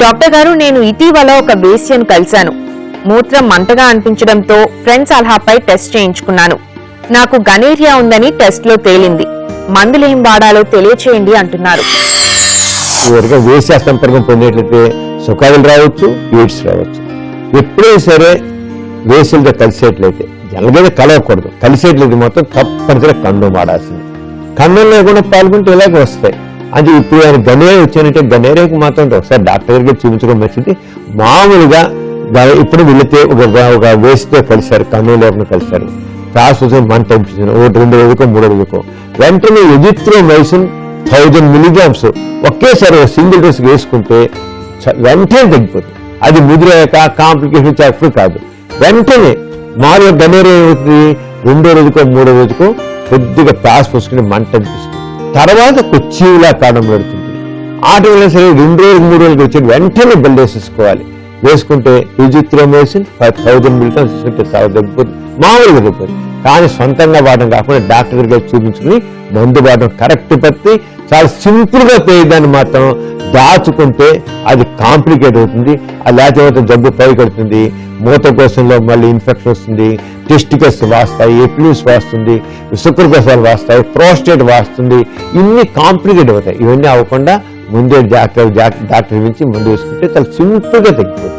Doctor గారు, నేను ఇటీవల ఒక వేశ్యను కలిశాను. మూత్రం మంటగా అనిపించడంతో ఫ్రెండ్ సలహాపై టెస్ట్ చేయించుకున్నాను. నాకు గనేరియా ఉందని టెస్ట్ లో తేలింది. మందులేం వాడాలో తెలియచేయండి అంటున్నారు. వేశ్య సంపర్కం పొందేట్లయితే సుఖాలు రావచ్చు, ఎయిడ్స్ రావచ్చు. ఎప్పుడైనా సరే వేసులతో కలిసేట్లయితే జనగైతే కలవకూడదు. కలిసేట్లయితే మొత్తం తప్పనిసరిగా కండం వాడాల్సింది. కండం లేకుండా పాల్గొంటే ఇలాగే వస్తాయి. అంటే ఇప్పుడు ఆయన గనేరియా వచ్చానంటే గనేరియాకి మాత్రం ఒకసారి డాక్టర్ దగ్గరికి చూపించడం మంచిది. మామూలుగా ఇప్పుడు వెళితే ఒక వేసితో కలిశారు, కండం లేకుండా కలిశారు, శ్వాస మంట అనిపించింది, 2 రోజుకో 3 రోజుకో, వెంటనే ఎజిత్రోమైసిన్ 1000 mg ఒకేసారి సింగిల్ డోస్ వేసుకుంటే వెంటనే తగ్గిపోతుంది. అది ముదిరాక కాంప్లికేషన్ ఎప్పుడు కాదు. వెంటనే మామూలుగా గనేరియా ఏమవుతుంది, 2వ రోజుకో 3వ రోజుకో కొద్దిగా ప్యాస్ పోసుకుని మంట అనిపిస్తుంది. తర్వాత కొచ్చిలా కాడం పెడుతుంది. ఆటి వల్ల సరే 2 రోజులు 3 రోజులకి వచ్చి వెంటనే బెల్ వేసేసుకోవాలి. వేసుకుంటే ఎజిత్రోమైసిన్ 1000 mg తీసుకుంటే చాలా తగ్గిపోతుంది, మామూలుగా తగ్గిపోతుంది. కానీ సొంతంగా వాడడం కాకుండా డాక్టర్ దగ్గర చూపించుకుని మందు వాడడం కరెక్ట్ పత్తి. చాలా సింపుల్ గా పేదాన్ని మాత్రం దాచుకుంటే అది కాంప్లికేట్ అవుతుంది. అది లేకపోతే జబ్బు పైకెడుతుంది, మూత్రకోశంలో మళ్ళీ ఇన్ఫెక్షన్ వస్తుంది, టెస్టికల్స్ వాస్తాయి, ఎక్లూస్ వాస్తుంది, శుక్రకోశాలు వాస్తాయి, ప్రోస్టేట్ వాస్తుంది. ఇన్ని కాంప్లికేట్ అవుతాయి. ఇవన్నీ అవ్వకుండా ముందే డాక్టర్ నుంచి మందు వేసుకుంటే చాలా సింపుల్ గా తగ్గిపోతుంది.